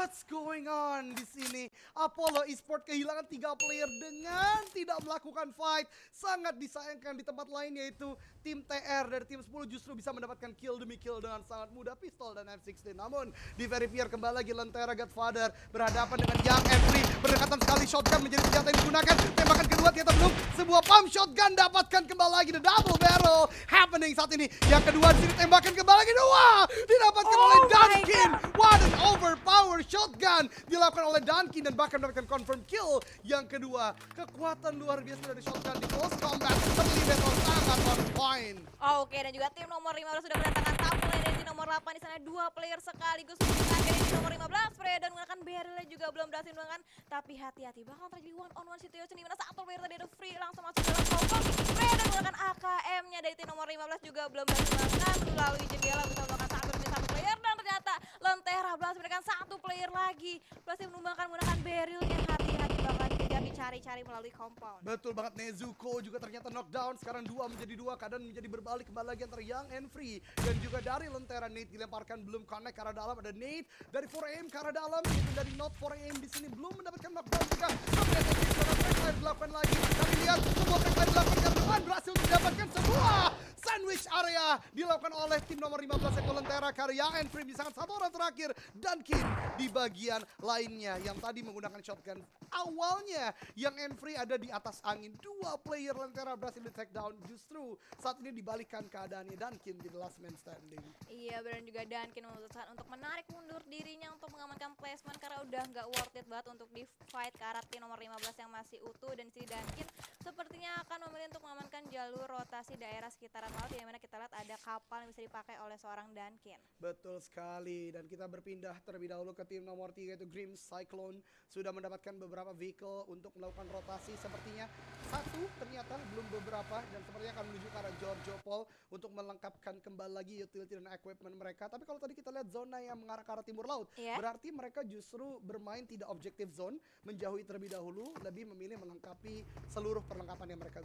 What's going on di sini? Apollo Esports kehilangan 3 player dengan tidak melakukan fight. Sangat disayangkan di tempat lain, yaitu tim TR dari tim 10 justru bisa mendapatkan kill demi kill dengan sangat mudah, pistol dan M16. Namun di Verifier kembali lagi Lentera Godfather berhadapan dengan Young Entry. Berdekatan sekali, shotgun menjadi senjata yang digunakan. Tembakan kedua ternyata belum. Sebuah pump shotgun dapatkan kembali lagi, the double barrel happening saat ini. Yang kedua di sini tembakan kembali lagi, dua didapatkan oleh Dunkin. What an overpower shotgun dilakukan oleh Dunkin dan bahkan mendapatkan confirm kill. Yang kedua, kekuatan luar biasa dari shotgun di close combat. Terlibat sangat on point. Oke, dan juga tim nomor 15 sudah mendatangkan tamu lain dari tim nomor 8 di sana, 2 player sekaligus akhirnya di nomor 15 Fredan menggunakan barrelnya juga belum berhasil menggunakan, tapi hati-hati bakal terjadi one on one situation di mana satu player tadi ada free langsung masuk dalam kompon. Fredan menggunakan AKM-nya dari tim nomor 15 juga belum berhasil menggunakan melalui jendela, bisa menggunakan satu demi satu player, dan ternyata Lentera berhasil memberikan satu player lagi, berhasil menumbangkan menggunakan barrelnya. Hati-hati bakal dikejar dicari-cari melalui compound. Betul banget, Nezuko juga ternyata knockdown. Sekarang 2 menjadi 2, keadaan menjadi berbalik kembali lagi antara Young and Free. Dan juga dari Lentera, Nate dilemparkan belum connect ke arah dalam. Ada Nate dari 4AM ke arah dalam, itu dari not 4AM di sini belum mendapatkan knockdown juga. Sampai ada backfire dilakukan lagi. Kami lihat sebuah backfire dilakukan ke depan, berhasil mendapatkan sebuah sandwich area dilakukan oleh tim nomor 15 yaitu Lentera karena Young and Free misalkan satu orang terakhir. Dunkin di bagian lainnya yang tadi menggunakan shotgun. Awalnya Young and Free ada di atas angin, 2 player Lentera berhasil di take down. Justru saat ini dibalikkan keadaannya, Dunkin jadi last man standing. Iya, dan juga Dunkin memutuskan untuk menarik mundur dirinya untuk mengamankan placement karena udah nggak worth it banget untuk di fight ke arah tim nomor 15 yang masih utuh. Dan si Dunkin sepertinya akan memilih untuk mengamankan jalur rotasi daerah sekitaran laut, di mana kita lihat ada kapal yang bisa dipakai oleh seorang Dunkin. Betul sekali, dan kita berpindah terlebih dahulu ke tim nomor 3 yaitu Grim Cyclone. Sudah mendapatkan beberapa vehicle untuk melakukan rotasi, sepertinya satu ternyata belum beberapa, dan sepertinya akan menuju ke arah Giorgio Paul untuk melengkapkan kembali lagi utility dan equipment mereka. Tapi kalau tadi kita lihat zona yang mengarah ke arah timur laut, berarti mereka justru bermain tidak objective zone, menjauhi terlebih dahulu, lebih memilih melengkapi seluruh perlengkapan yang mereka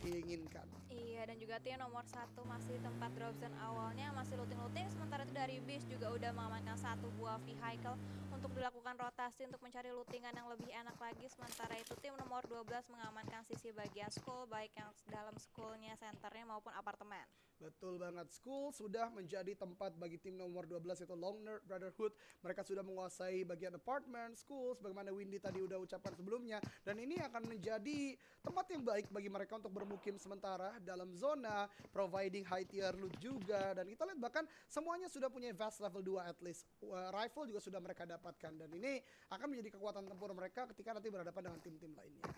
inginkan. Iya, dan juga tim nomor 1 masih tempat drop zone awalnya, masih looting-looting. Sementara itu dari base juga udah mengamankan satu buah vehicle untuk dilakukan rotasi untuk mencari lootingan yang lebih enak lagi. Sementara itu tim nomor 12 mengamankan sisi bagian school, baik yang dalam schoolnya, centernya maupun apartemen. Betul banget, school sudah menjadi tempat bagi tim nomor 12 yaitu Long Nerd Brotherhood. Mereka sudah menguasai bagian apartemen, school, sebagaimana Windy tadi udah ucapkan sebelumnya. Dan ini akan menjadi tempat yang baik bagi mereka untuk bermukim sementara dalam zona, providing high tier loot juga. Dan kita lihat bahkan semuanya sudah punya vast level 2 at least. Rifle juga sudah mereka dapatkan. Dan ini akan menjadi kekuatan tempur mereka ketika nanti berhadapan dengan tim-tim lainnya.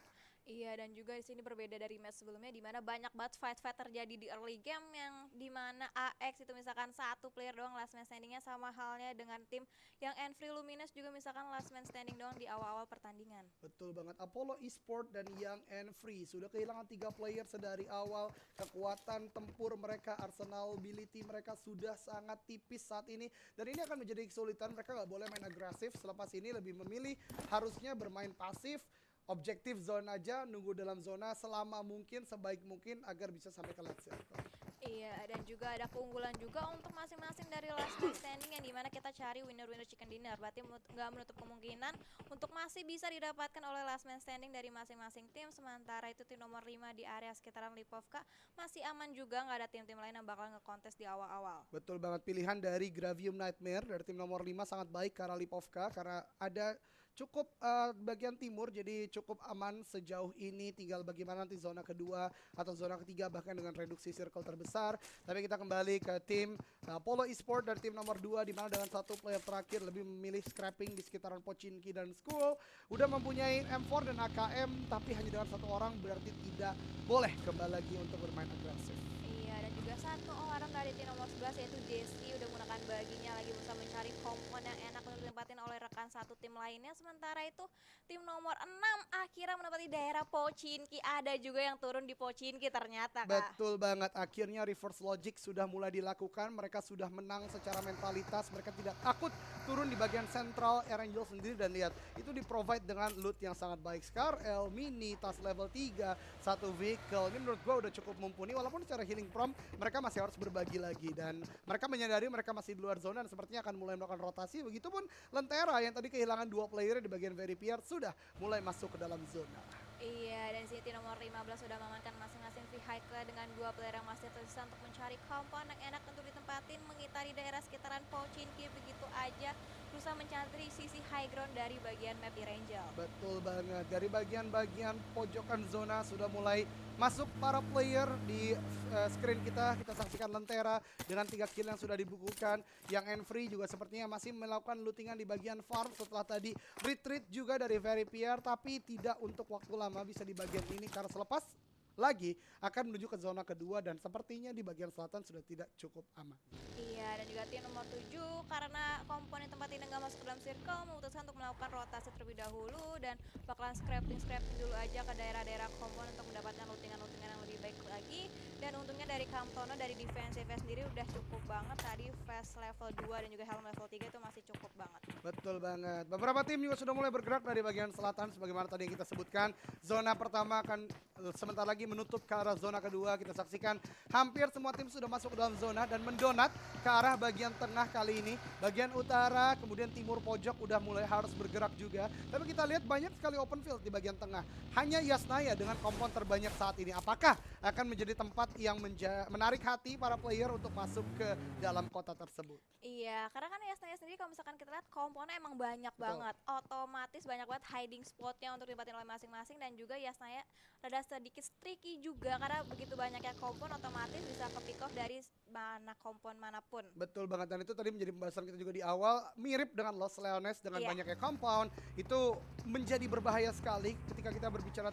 Iya, dan juga di sini berbeda dari match sebelumnya, di mana banyak banget fight terjadi di early game, yang di mana AX itu misalkan satu player doang last man standingnya, sama halnya dengan tim yang Free Luminous juga misalkan last man standing doang di awal-awal pertandingan. Betul banget, Apollo Esports dan Young and Free sudah kehilangan 3 player sedari awal. Kekuatan tempur mereka, arsenal ability mereka sudah sangat tipis saat ini, dan ini akan menjadi kesulitan. Mereka nggak boleh main agresif, selepas ini lebih memilih harusnya bermain pasif, objektif zone aja, nunggu dalam zona selama mungkin, sebaik mungkin agar bisa sampai ke late circle. Iya, dan juga ada keunggulan juga untuk masing-masing dari last man standing, yang dimana kita cari winner-winner chicken dinner. Berarti nggak menutup kemungkinan untuk masih bisa didapatkan oleh last man standing dari masing-masing tim. Sementara itu tim nomor 5 di area sekitaran Lipovka masih aman juga, nggak ada tim-tim lain yang bakal ngekontes di awal-awal. Betul banget, pilihan dari Gravium Nightmare dari tim nomor 5 sangat baik karena Lipovka, karena ada cukup bagian timur, jadi cukup aman sejauh ini. Tinggal bagaimana nanti zona kedua atau zona ketiga, bahkan dengan reduksi circle terbesar. Tapi kita kembali ke tim Apollo Esports dari tim nomor 2, di mana dengan satu player terakhir lebih memilih scrapping di sekitaran Pochinki dan School. Udah mempunyai M4 dan AKM, tapi hanya dengan satu orang, berarti tidak boleh kembali lagi untuk bermain agresif. Iya, dan juga satu orang dari tim nomor 11 yaitu Jesse udah menggunakan baginya lagi berusaha mencari kompon yang enak untuk ditempatin oleh rekan satu tim lainnya. Sementara itu tim nomor 6 akhirnya menempati daerah Pochinki. Ada juga yang turun di Pochinki ternyata, Kak. Betul banget, akhirnya reverse logic sudah mulai dilakukan. Mereka sudah menang secara mentalitas, mereka tidak takut turun di bagian sentral Erangel sendiri. Dan lihat, itu di provide dengan loot yang sangat baik. Scar L, mini, tas level 3, satu vehicle. Ini menurut gue udah cukup mumpuni, walaupun secara healing from mereka masih harus berbagi lagi. Dan mereka menyadari mereka masih di luar zona dan sepertinya akan mulai melakukan rotasi. Begitupun Lentera yang tadi kehilangan 2 player di bagian Veripier sudah mulai masuk ke dalam zona. Iya, dan sini tim nomor 15 sudah mengamankan masing-masing vehicle dengan 2 player yang masih tersisa untuk mencari compound yang enak untuk ditempatin mengitari daerah sekitaran Pochinki begitu aja, berusaha mencari sisi high ground dari bagian map Erangel. Betul banget, dari bagian-bagian pojokan zona sudah mulai masuk para player di screen kita saksikan Lentera dengan 3 kill yang sudah dibukukan. Yang Enfree juga sepertinya masih melakukan lootingan di bagian farm setelah tadi retreat juga dari Veripier, tapi tidak untuk waktu lama, bisa di bagian ini karena selepas lagi akan menuju ke zona kedua dan sepertinya di bagian selatan sudah tidak cukup aman. Iya, dan juga tim nomor 7 karena komponen tempat ini nggak masuk ke dalam circle memutuskan untuk melakukan rotasi terlebih dahulu dan bakalan scrapping dulu aja ke daerah-daerah komponen untuk mendapatkan lootingan-lootingan yang lebih baik lagi. Dan untungnya dari Kamptono dari defensive sendiri udah cukup banget tadi, fast level 2 dan juga helm level 3 itu masih cukup banget. Betul banget. Beberapa tim juga sudah mulai bergerak dari bagian selatan sebagaimana tadi yang kita sebutkan. Zona pertama akan sebentar lagi menutup ke arah zona kedua. Kita saksikan hampir semua tim sudah masuk ke dalam zona dan mendonat ke arah bagian tengah kali ini. Bagian utara, kemudian timur pojok udah mulai harus bergerak juga. Tapi kita lihat banyak sekali open field di bagian tengah. Hanya Yasnaya dengan kompon terbanyak saat ini. Apakah akan menjadi tempat yang menarik hati para player untuk masuk ke dalam kota tersebut? Iya, karena kan Yasnaya sendiri kalau misalkan kita lihat komponnya emang banyak banget. Otomatis banyak banget hiding spotnya untuk didapatin oleh masing-masing, dan juga Yasnaya rada sedikit tricky juga karena begitu banyaknya kompon otomatis bisa ke pick off dari mana kompon manapun. Betul banget, dan itu tadi menjadi pembahasan kita juga di awal, mirip dengan Los Leones dengan banyaknya compound itu menjadi berbahaya sekali ketika kita berbicara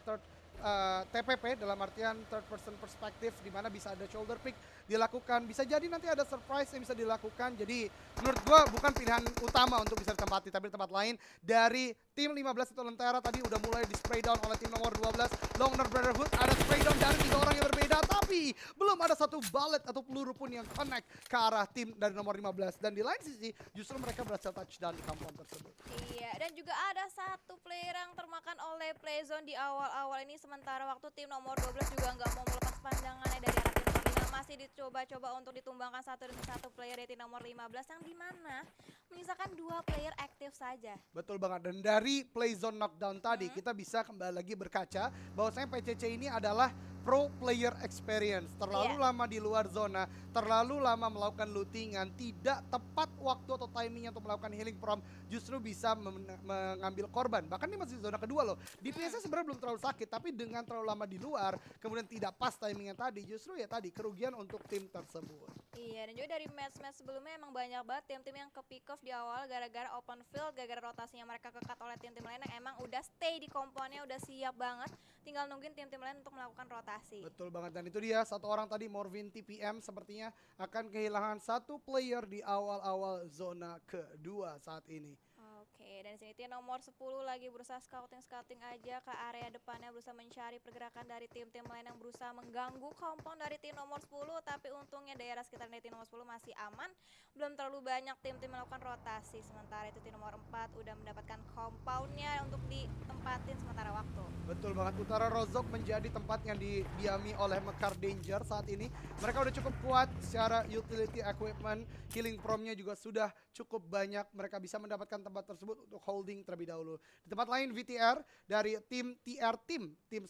TPP dalam artian third person perspective, di mana bisa ada shoulder pick dilakukan, bisa jadi nanti ada surprise yang bisa dilakukan. Jadi menurut gua bukan pilihan utama untuk bisa ditempati, tapi di tempat lain dari tim 15 itu Lentera tadi udah mulai di spray down oleh tim nomor 12 Loner Brotherhood. Ada spray down dari 3 orang yang berbeda, tapi belum ada satu bullet atau peluru pun yang connect ke arah tim dari nomor 15, dan di lain sisi justru mereka berhasil touchdown di compound tersebut. Iya, dan juga ada satu player yang termakan oleh playzone di awal-awal ini, sementara waktu tim nomor 12 juga nggak mau melepas pandangannya dari arah tim nomor 5. Masih dicoba-coba untuk ditumbangkan satu demi satu player dari tim nomor 15 yang dimana menyisakan 2 player aktif saja. Betul banget, dan dari play zone knockdown tadi kita bisa kembali lagi berkaca bahwasanya PCC ini adalah pro player experience. Terlalu lama di luar zona, terlalu lama melakukan lootingan, tidak tepat waktu atau timingnya untuk melakukan healing prom, justru bisa mengambil korban. Bahkan ini masih zona kedua loh. DPS-nya sebenarnya belum terlalu sakit, tapi dengan terlalu lama di luar, kemudian tidak pas timingnya tadi, justru ya tadi kerugian untuk tim tersebut. Iya, dan juga dari match-match sebelumnya emang banyak banget tim-tim yang ke pick off di awal gara-gara open field, gara-gara rotasinya mereka kekat oleh tim-tim lain yang emang udah stay di komponnya, udah siap banget, tinggal nungguin tim-tim lain untuk melakukan rotasi. Betul banget, dan itu dia satu orang tadi, Morvin TPM sepertinya akan kehilangan satu player di awal-awal zona kedua saat ini. Oke, dan sini tim nomor 10 lagi berusaha scouting aja ke area depannya, berusaha mencari pergerakan dari tim-tim lain yang berusaha mengganggu compound dari tim nomor 10, tapi untungnya daerah sekitar dari tim nomor 10 masih aman, belum terlalu banyak tim-tim melakukan rotasi. Sementara itu tim nomor 4 udah mendapatkan compoundnya untuk ditempatin sementara waktu. Betul banget, Utara Rozok menjadi tempat yang didiami oleh Mekar Danger saat ini. Mereka udah cukup kuat secara utility equipment, healing promnya juga sudah cukup banyak, mereka bisa mendapatkan tempat tersebut untuk holding terlebih dahulu. Di tempat lain VTR dari tim TR tim 10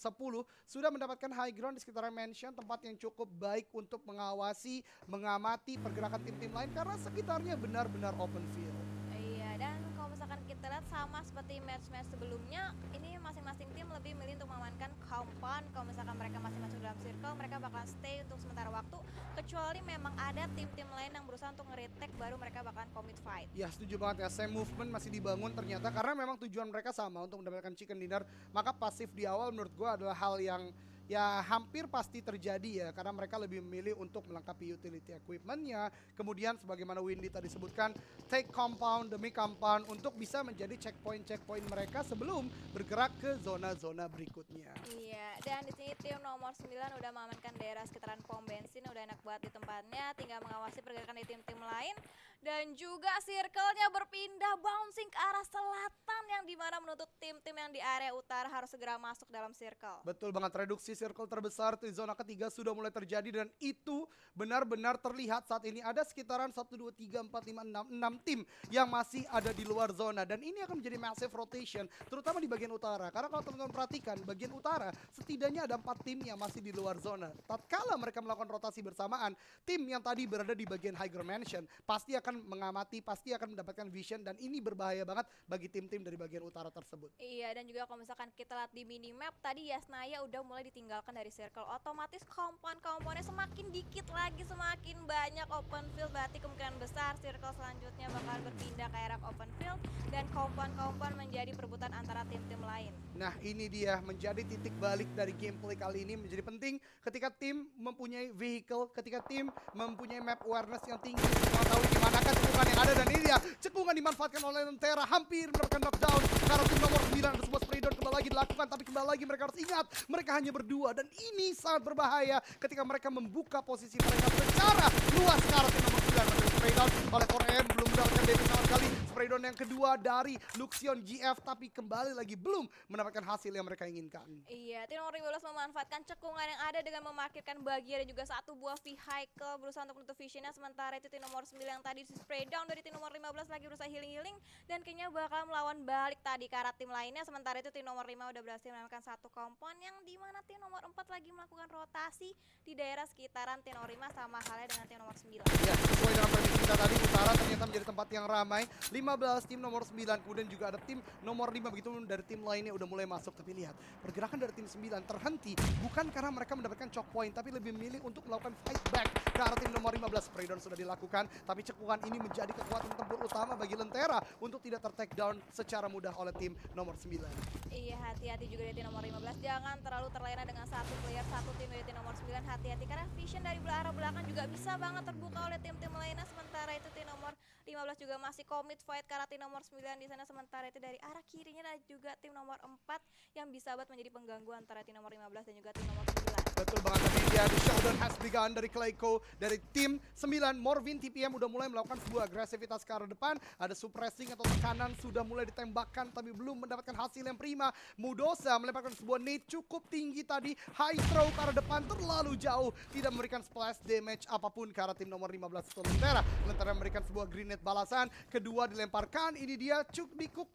sudah mendapatkan high ground di sekitar mansion, tempat yang cukup baik untuk mengawasi, mengamati pergerakan tim-tim lain karena sekitarnya benar-benar open field. Iya, dan kalau misalkan kita lihat sama seperti match-match sebelumnya, ini masing-masing tim lebih milih untuk mengamankan compound. Kalau misalkan mereka masih masuk dalam circle, mereka bakal stay untuk sementara waktu, kecuali memang ada tim-tim lain yang berusaha untuk nge-retake, baru mereka bakalan commit fight. Ya setuju banget ya, same movement masih dibangun ternyata karena memang tujuan mereka sama untuk mendapatkan chicken dinner. Maka pasif di awal menurut gue adalah hal yang ya hampir pasti terjadi ya, karena mereka lebih memilih untuk melengkapi utility equipmentnya. Kemudian sebagaimana Windy tadi sebutkan, take compound demi compound untuk bisa menjadi checkpoint mereka sebelum bergerak ke zona-zona berikutnya. Iya, dan di sini tim nomor 9 udah mengamankan daerah sekitaran pom bensin, udah enak banget di tempatnya, tinggal mengawasi pergerakan dari tim-tim lain. Dan juga circle-nya berpindah bouncing ke arah selatan yang dimana menuntut tim-tim yang di area utara harus segera masuk dalam circle. Betul banget, reduksi circle terbesar di zona ketiga sudah mulai terjadi dan itu benar-benar terlihat saat ini ada sekitaran 1, 2, 3, 4, 5, 6 tim yang masih ada di luar zona dan ini akan menjadi massive rotation terutama di bagian utara karena kalau teman-teman perhatikan bagian utara setidaknya ada 4 tim yang masih di luar zona. Tatkala mereka melakukan rotasi bersamaan, tim yang tadi berada di bagian higher mansion pasti akan mengamati, pasti akan mendapatkan vision dan ini berbahaya banget bagi tim-tim dari bagian utara tersebut. Iya, dan juga kalau misalkan kita lihat di minimap tadi Yasnaya udah mulai ditinggalkan dari circle, otomatis komponen-komponennya semakin dikit lagi, semakin banyak open field, berarti kemungkinan besar circle selanjutnya bakal berpindah ke arah open field dan kompon-kompon menjadi perebutan antara tim-tim lain. Nah ini dia menjadi titik balik dari gameplay kali ini menjadi penting ketika tim mempunyai vehicle, ketika tim mempunyai map awareness yang tinggi untuk mengetahui di manakah cekungan yang ada dan ini dia cekungan dimanfaatkan oleh Lentera hampir mendapatkan knockdown karena tim nomor 9 ada sebuah spray down kembali lagi dilakukan tapi kembali lagi mereka harus ingat mereka hanya berdua dan ini sangat berbahaya ketika mereka membuka posisi mereka secara luas karena tim nomor 9 mendapatkan spray down oleh 4AM belum mendapatkan damage sama sekali. Spray down yang kedua dari Luxion GF tapi kembali lagi belum mendapatkan hasil yang mereka inginkan. Iya, tim nomor 15 memanfaatkan cekungan yang ada dengan memarkirkan bagian dan juga satu buah vehicle berusaha untuk menutup visionnya, sementara itu tim nomor 9 yang tadi spray down dari tim nomor 15 lagi berusaha healing-healing dan kayaknya bakal melawan balik tadi ke arah tim lainnya, sementara itu tim nomor 5 udah berhasil menemukan satu kompon yang dimana tim nomor 4 lagi melakukan rotasi di daerah sekitaran tim nomor 5 sama halnya dengan tim nomor 9. Ya, sesuai dengan prediksi kita tadi utara ternyata menjadi tempat yang ramai. 15 tim nomor 9 kemudian juga ada tim nomor 5 begitu dari tim lainnya udah mulai masuk tapi lihat pergerakan dari tim 9 terhenti bukan karena mereka mendapatkan choke point tapi lebih memilih untuk melakukan fight back ke arah tim nomor 15. Spray down sudah dilakukan tapi cekungan ini menjadi kekuatan tempur utama bagi Lentera untuk tidak ter-take down secara mudah oleh tim nomor 9. Iya, hati-hati juga dari tim nomor 15, jangan terlalu terlena dengan satu player, satu tim dari tim nomor 9, hati-hati karena vision dari arah belakang juga bisa banget terbuka oleh tim-tim lainnya, sementara itu tim nomor 15 juga masih commit fight ke arah tim nomor 9 di sana, sementara itu dari arah kirinya ada juga tim nomor 4 yang bisa banget menjadi pengganggu antara tim nomor 15 dan juga tim nomor 9. Betul banget tadi dia the showdown has begun dari Clayco dari tim 9. Morvin TPM udah mulai melakukan sebuah agresivitas ke arah depan, ada suppressing atau tekanan sudah mulai ditembakkan tapi belum mendapatkan hasil yang prima. Mudosa melemparkan sebuah nade cukup tinggi tadi, high throw ke arah depan terlalu jauh, tidak memberikan splash damage apapun ke arah tim nomor 15 itu Lentera. Lentera memberikan sebuah grenade balasan, kedua dilemparkan, ini dia cukup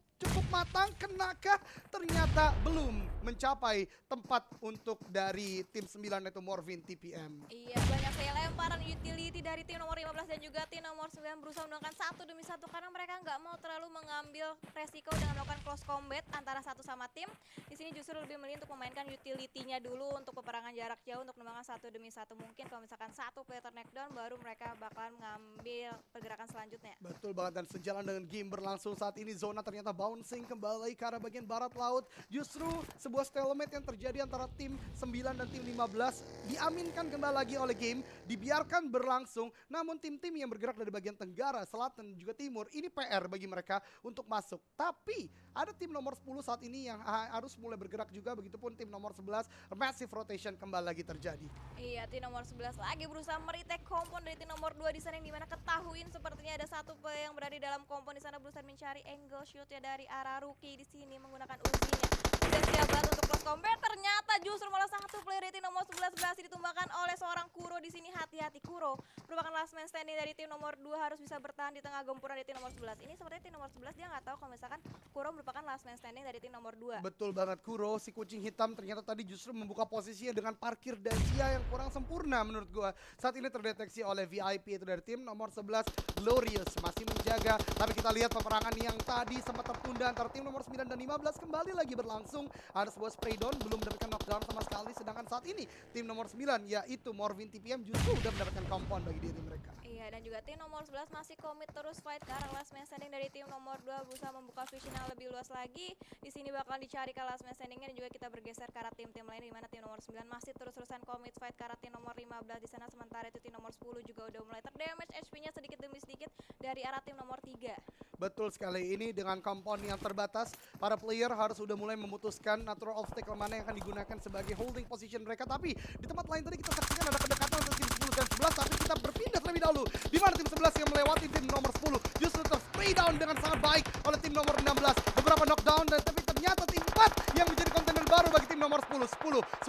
matang, kenakah? Ternyata belum mencapai tempat untuk dari tim 9 yaitu Morvin TPM. Iya, banyak sekali lemparan utility dari tim nomor 15 dan juga tim nomor 9 berusaha menangkan satu demi satu karena mereka nggak mau terlalu mengambil resiko dengan melakukan close combat antara satu sama tim. Di sini justru lebih memilih untuk memainkan utility-nya dulu untuk peperangan jarak jauh untuk menangkan satu demi satu. Mungkin kalau misalkan satu player knockdown baru mereka bakalan mengambil pergerakan selanjutnya. Betul banget dan sejalan dengan game berlangsung saat ini zona ternyata bouncing kembali ke arah bagian barat laut. Justru sebuah stalemate yang terjadi antara tim 9 dan tim 15 diaminkan kembali lagi oleh game, dibiarkan berlangsung. Namun tim-tim yang bergerak dari bagian tenggara, selatan dan juga timur ini PR bagi mereka untuk masuk. Tapi ada tim nomor 10 saat ini yang harus mulai bergerak juga, begitupun tim nomor 11. Massive rotation kembali lagi terjadi. Iya, tim nomor 11 lagi berusaha meretake kompon dari tim nomor 2 di sana yang dimana ketahuin sepertinya ada satu player yang berada di dalam kompon di sana berusaha mencari angle shoot ya dari arah rookie di sini menggunakan uzinya. Sudah siap banget untuk close combat, ternyata justru malah satu player dari tim nomor 11 berhasil ditumbangkan oleh seorang Kuro di sini. Hati-hati, Kuro merupakan last man standing dari tim nomor 2, harus bisa bertahan di tengah gempuran dari tim nomor 11. Ini sepertinya tim nomor 11 dia nggak tahu kalau misalkan Kuro merupakan last man standing dari tim nomor 2. Betul banget, Kuro si kucing hitam ternyata tadi justru membuka posisinya dengan parkir Dacia yang kurang sempurna menurut gua. Saat ini terdeteksi oleh VIP itu dari tim nomor 11 Glorious masih menjaga, tapi kita lihat peperangan yang tadi sempat tertunda antara tim nomor 9 dan 15 kembali lagi berlangsung. Ada sebuah spray down belum mendapatkan knockdown sama sekali, sedangkan saat ini tim nomor 9 yaitu Morvin TPM justru udah mendapatkan compound bagi diri mereka. Iya, dan juga tim nomor 11 masih komit terus fight ke arah last man standing dari tim nomor 2 berusaha membuka vision yang lebih luas lagi. Di sini bakal dicari ke last man standingnya dan juga kita bergeser ke arah tim-tim lain di mana tim nomor 9 masih terus-terusan komit fight ke arah tim nomor 15 di sana, sementara itu tim nomor 10 juga udah mulai terdamage HP-nya sedikit demi sedikit dari arah tim nomor 3. Betul sekali, ini dengan compound yang terbatas, para player harus sudah mulai memutuskan natural obstacle mana yang akan digunakan sebagai holding position mereka. Tapi di tempat lain tadi kita saksikan ada kedekatan antara tim 10 dan 11, tapi kita berpindah terlebih dahulu di mana tim 11 yang melewati tim nomor 10 justru ter-spray down dengan sangat baik oleh tim nomor 16. Beberapa knockdown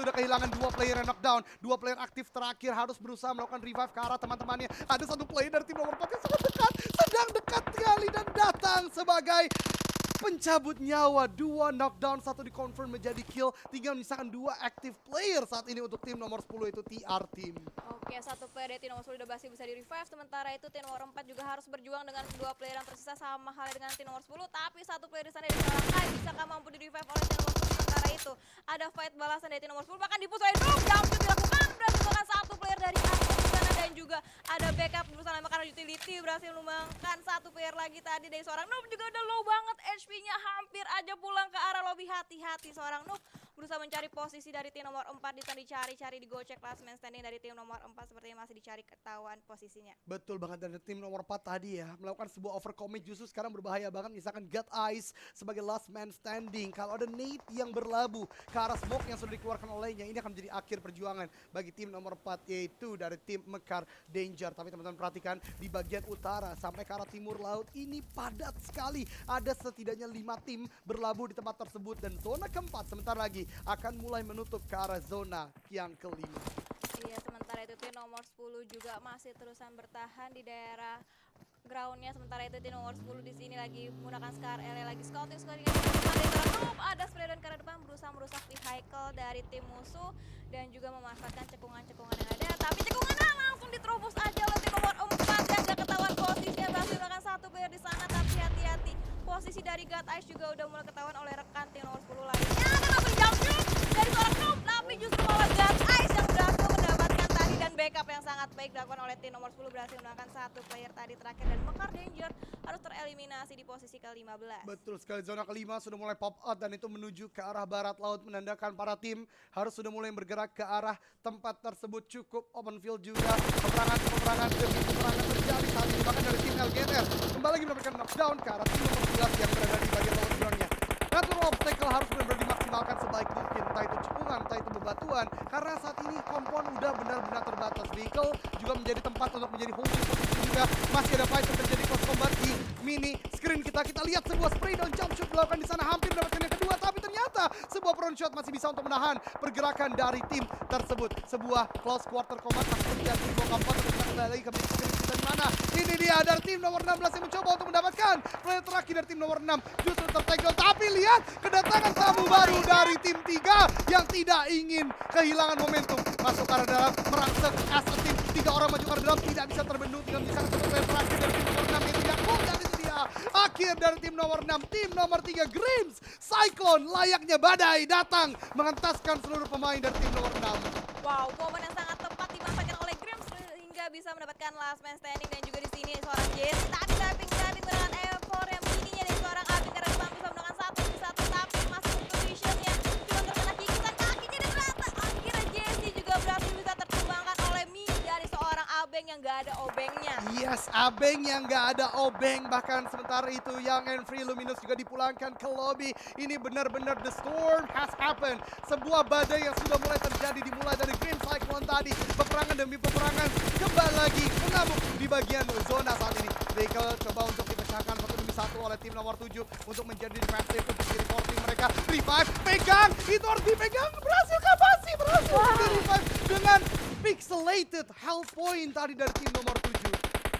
sudah kehilangan 2 player yang knockdown. 2 player aktif terakhir harus berusaha melakukan revive ke arah teman-temannya. Ada 1 player dari tim nomor 4 yang sangat dekat. Sedang dekat sekali dan datang sebagai pencabut nyawa. 2 knockdown, 1 dikonfirm menjadi kill. Tinggal menyisakan 2 active player saat ini untuk tim nomor 10 itu TR Team. Oke, 1 player dari tim nomor 10 udah pasti bisa di revive. Sementara itu tim nomor 4 juga harus berjuang dengan 2 player yang tersisa sama halnya dengan tim nomor 10. Tapi 1 player di sana dari seorang Kai bisakah mampu di revive oleh tim nomor 10. Sementara itu ada fight balasan dari tim nomor 10. Bahkan dipush oleh Doom. Jump shoot dilakukan. Berhasil bahkan 1 player dari Arthur di sana. Dan juga ada backup berusaha karena utility berhasil menumbangkan 1 player lagi tadi dari seorang Noob. Juga udah low banget HP-nya, hampir aja pulang ke arah lobby. Hati-hati seorang Noob berusaha mencari posisi dari tim nomor 4 di sana, dicari-cari di gocek last man standing dari tim nomor 4 sepertinya masih dicari ketahuan posisinya. Betul banget, dari tim nomor 4 tadi ya melakukan sebuah overcommit justru sekarang berbahaya banget. Misalkan God Eyes sebagai last man standing. Kalau ada Nate yang berlabuh ke arah smoke yang sudah dikeluarkan olehnya, ini akan menjadi akhir perjuangan bagi tim nomor 4 yaitu dari tim Mekar Danger. Tapi teman-teman perhatikan di bagian utara sampai ke arah timur laut ini padat sekali. Ada setidaknya 5 tim berlabuh di tempat tersebut dan zona keempat sebentar lagi akan mulai menutup ke arah zona yang kelima. Iya, sementara itu tim nomor 10 juga masih terusan bertahan di daerah groundnya. Sementara itu tim nomor 10 di sini lagi menggunakan Scar LA lagi scouting ada spray dan ke arah depan berusaha merusak vehicle dari tim musuh dan juga memanfaatkan cekungan-cekungan yang ada. Tapi cekungannya langsung diterobos aja oleh tim nomor 4 yang gak ketahuan posisinya, berhasil melakukan 1 player di sana. Tapi hati-hati, posisi dari God Eyes juga udah mulai ketahuan oleh rekan tim nomor 10 lainnya. Dan langsung jump shoot dari seorang Noob, tapi justru malah God Eyes yang berhasil mendapatkan tadi dan backup yang sangat baik dilakukan oleh tim nomor 10 berhasil melakukan 1 player tadi terakhir dan Mekar Danger harus tereliminasi di posisi ke-15. Betul sekali, zona kelima sudah mulai pop out dan itu menuju ke arah barat laut, menandakan para tim harus sudah mulai bergerak ke arah tempat tersebut. Cukup open field juga, peperangan demi peperangan terjadi saat ini bahkan dari tim LGNR kembali lagi mendapatkan knockdown ke arah tim nomor 11 yang berada di bagian lower groundnya. Natural obstacle harus benar-benar dimaksimalkan sebaik mungkin, entah itu cekungan, entah itu bebatuan, karena saat ini kompon udah benar-benar terbatas. Vehicle juga menjadi tempat untuk menjadi holding position juga. Masih ada fight yang terjadi close combat di mini screen kita. Kita lihat sebuah spray down jump shoot dilakukan di sana, hampir mendapatkan yang kedua, tapi ternyata sebuah front shot masih bisa untuk menahan pergerakan dari tim tersebut. Sebuah close quarter combat masih terjadi di bawah kampung, tapi kita kembali lagi ke mini screen kita di mana. Ini dia dari tim nomor 16 yang mencoba untuk mendapatkan player terakhir dari tim nomor 6 justru tertakedown, tapi lihat kedatangan tamu baru dari tim 3 yang tidak ingin kehilangan momentum masuk ke arah dalam, merangsek as a team. 3 orang maju ke arah dalam, tidak bisa terbendung, tinggal menyisakan satu player terakhir dari tim nomor 6 yaitu Yakub. Dan itu dia akhir dari tim nomor 6. Tim nomor 3 Grims Cyclone layaknya badai datang mengentaskan seluruh pemain dari tim nomor 6. Wow, momen yang sangat tepat dimanfaatkan oleh Grims hingga bisa mendapatkan last man standing. Dan juga di sini seorang Jesse tadi diving dengan effort yang mininya dari seorang Abi karena depan bisa menggunakan 1-1 tapi masih untuk visionnya cuma terkena gigitan kakinya dan ternyata akhirnya Jesse juga berhasil bisa tertumbangkan oleh Mi dari seorang Abeng yang gak ada obengnya. Yes, Abeng yang gak ada obeng. Bahkan sementara itu Young and Free Luminous juga dipulangkan ke lobby. Ini benar-benar the storm has happened. Sebuah badai yang sudah mulai terjadi dimulai dari Green Cyclone tadi. Peperangan demi peperangan kembali lagi mengamuk di bagian zona saat ini. Vehicle coba untuk dipecahkan satu demi satu oleh tim nomor 7 untuk menjadi defensive untuk di reporting mereka. Revive, pegang, itu harus dipegang. Berhasil kapasi, berhasil di revive dengan pixelated health point tadi dari tim nomor 7.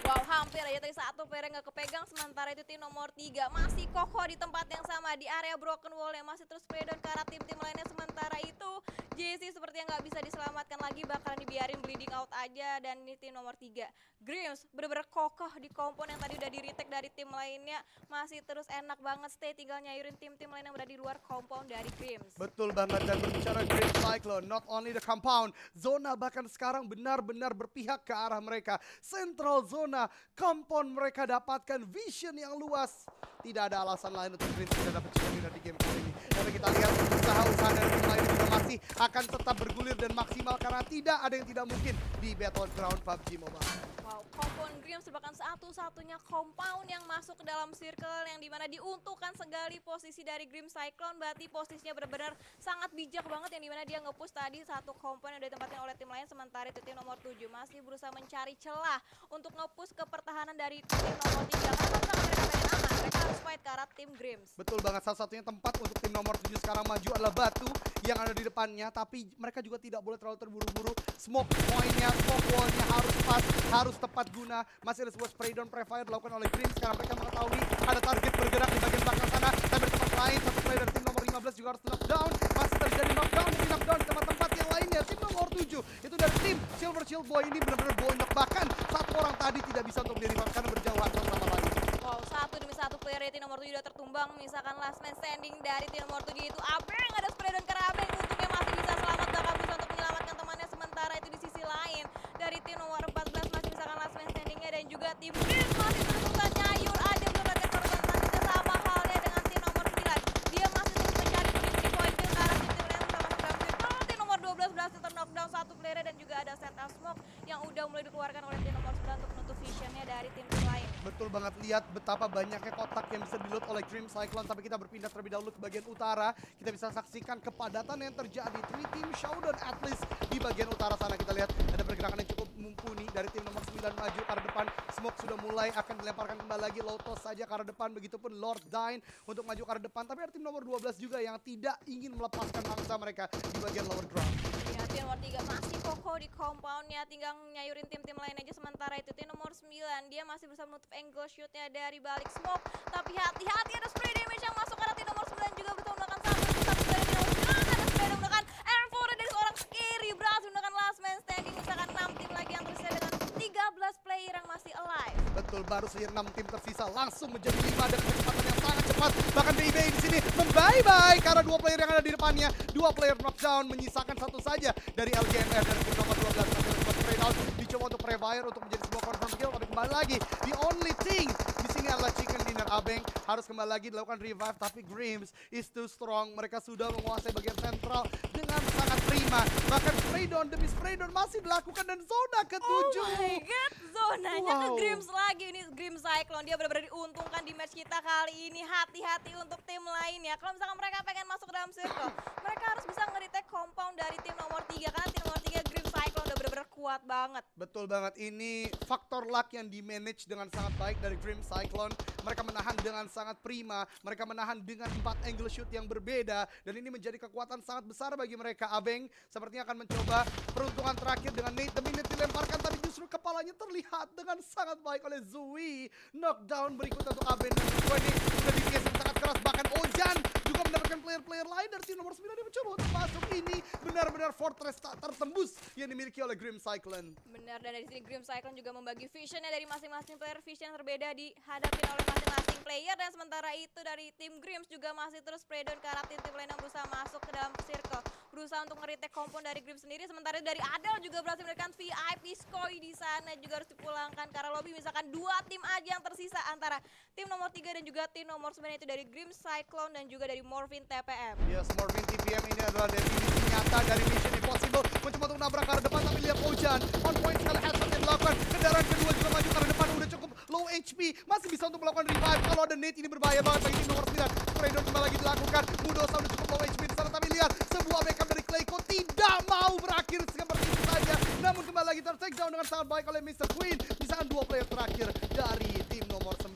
Wow, hampir aja tadi 1 player yang gak kepegang. Sementara itu tim nomor 3 masih kokoh di tempat yang sama di area broken wall yang masih terus play down ke arah tim-tim lainnya. Sementara itu JC seperti yang gak bisa diselamatkan lagi, bakalan dibiarin bleeding out aja. Dan ini tim nomor 3 Grims bener-bener kokoh di kompon yang tadi udah di retake dari tim lainnya. Masih terus enak banget stay, tinggal nyayurin tim-tim lain yang berada di luar compound dari Grims. Betul banget, dan berbicara Green Cyclone, not only the compound, zona bahkan sekarang benar-benar berpihak ke arah mereka. Central zona, compound mereka dapatkan vision yang luas. Tidak ada alasan lain untuk Green tidak dapat cheerleader di game kali ini. Tapi kita lihat usaha-usaha dari tim lain juga masih akan tetap bergulir dan maksimal karena tidak ada yang tidak mungkin di Battleground PUBG Mobile. Wow, compound Grims merupakan satu-satunya compound yang masuk ke dalam circle yang dimana diuntukkan sekali posisi dari Grim Cyclone. Berarti posisinya benar-benar sangat bijak banget yang dimana dia nge-push tadi satu compound yang udah ditempatin oleh tim lain. Sementara itu tim nomor 7 masih berusaha mencari celah untuk nge-push ke pertahanan dari tim nomor 3. Karena kalau mereka pengen aman, mereka harus close fight ke arah tim Grims. Betul banget, salah satunya tempat untuk tim nomor 7 sekarang maju adalah Batu yang ada di depannya. Tapi mereka juga tidak boleh terlalu terburu-buru. Smoke point-nya, smoke wall-nya harus pas, harus tepat guna. Masih ada sebuah spray down prefire dilakukan oleh Green. Sekarang mereka mengetahui ada target bergerak di bagian belakang sana. Tapi di tempat lain, satu player dari tim nomor 15 juga harus knockdown. Masih terjadi knockdown, mungkin knockdown di tempat-tempat yang lainnya. Tim nomor 7 itu dari tim Silver Shield Boy ini benar-benar boy knock. Bahkan satu orang tadi tidak bisa untuk dirival karena berjauhan sama lain. Wow, satu demi satu player dari tim nomor 7 udah tertumbang. Misalkan last man standing dari tim nomor 7 itu Abeng. Ada spray down karena Abeng. Untungnya masih bisa selamat, bahkan bisa untuk menyelamatkan temannya. Sementara itu di sisi lain dari tim nomor 14 masih misalkan last man standingnya. Dan juga tim Grims masih terus nyayur aja mendapatkan korban selanjutnya. Sama halnya dengan tim nomor 9. Dia masih terus mencari pundi-pundi poin ke arah tim yang bersama dalam circle. Tim nomor 12 berhasil ter-knockdown satu player dan juga ada set up smoke yang udah mulai dikeluarkan oleh tim nomor 9 untuk menutup visionnya dari tim lain. Betul banget, lihat betapa banyaknya kotak yang bisa di-loot oleh Grim Cyclone. Tapi kita berpindah terlebih dahulu ke bagian utara. Kita bisa saksikan kepadatan yang terjadi. 3 Team Showdown at least di bagian utara sana. Kita lihat ada pergerakan yang cukup mumpuni dari tim nomor 9 maju ke arah depan. Smoke sudah mulai akan dilemparkan kembali lagi. Lotus saja ke arah depan. Begitupun Lord Dine untuk maju ke arah depan. Tapi ada tim nomor 12 juga yang tidak ingin melepaskan mangsa mereka di bagian lower ground. Ya, tim nomor 3 masih kokoh di compoundnya, tinggal nyayurin tim-tim lain aja. Sementara itu tim nomor 9 dia masih bisa menutup angle shootnya dari balik smoke. Tapi hati-hati, ada spray damage yang masuk karena tim nomor 9 juga berusaha menggunakan satu dari tim nomor 9. Ada spray yang menggunakan R4 dari seorang Scary berhasil menggunakan last man standing. Misalkan 6 tim lagi yang tersisa dengan 13 player yang masih alive. Betul, baru saja 6 tim tersisa langsung menjadi 5 dengan kecepatan yang sangat cepat. Bahkan BIB di sini membye-bye karena 2 player yang ada di depannya. 2 player knockdown, menyisakan satu saja dari LGMR dari tim nomor 12. Masih ada sebuah spray down, dicoba untuk prefire untuk menjadi sebuah confirm kill. Tapi kembali lagi, the only thing di sini adalah chicken dinner. Abeng harus kembali lagi dilakukan revive. Tapi Grims is too strong. Mereka sudah menguasai bagian sentral dengan sangat prima. Bahkan spray down demi spray down masih dilakukan dan zona ke-7. Oh my god, zonanya ke Wow. Grims lagi. Ini Grims Cyclone, dia benar-benar diuntungkan di match kita kali ini. Hati-hati untuk tim lainnya. Kalau misalkan mereka pengen masuk ke dalam circle, mereka harus bisa nge-retake compound dari tim nomor 3. Karena tim nomor 3 Grims Cyclone udah benar-benar kuat banget. Betul banget, ini faktor luck yang di-manage dengan sangat baik dari Grim Cyclone. Mereka menahan dengan sangat prima, mereka menahan dengan 4 angle shoot yang berbeda. Dan ini menjadi kekuatan sangat besar bagi mereka. Abeng sepertinya akan mencoba peruntungan terakhir dengan Nate the Minute dilemparkan. Tapi justru kepalanya terlihat dengan sangat baik oleh Zui. Knockdown berikutnya untuk Abeng. Dan ini sudah dibiasakan sangat keras. Bahkan Ojan juga mendapatkan player-player lain dari tim nomor 9 yang mencoba untuk masuk. Ini benar-benar fortress tak tertembus yang dimiliki oleh Grim Cyclone. Benar, dan dari sini Grim Cyclone juga membagi visionnya dari masing-masing player. Vision yang berbeda dihadapi oleh masing-masing player. Dan sementara itu dari tim Grims juga masih terus spray down ke arah tim lain yang berusaha masuk ke dalam circle. Berusaha untuk nge-retake compound dari Grims sendiri. Sementara dari Adel juga berhasil memberikan VIP Skoy di sana. Juga harus dipulangkan karena lobby. Misalkan 2 tim aja yang tersisa antara tim nomor 3 dan juga tim nomor 9, itu dari Grim Cyclone dan juga dari Morphin TPM. Yes, Morphin TPM ini adalah definisi nyata dari Mission Impossible. Mencoba untuk nabrak ke arah depan, tapi lihat Ojan on point sekali headshot yang dilakukan. Kendaraan kedua juga maju ke arah depan, udah cukup low HP, masih bisa untuk melakukan revive. Kalau ada Nate ini berbahaya banget bagi tim nomor 9. Spray down kembali lagi dilakukan. Mudosa udah cukup low HP di sana, tapi lihat sebuah backup dari Clayco tidak mau berakhir seperti itu saja. Namun kembali lagi ter-take down dengan sangat baik oleh Mr. Queen. Misalkan 2 player terakhir dari tim nomor 9.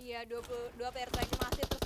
Iya, 22 player terakhir masih terus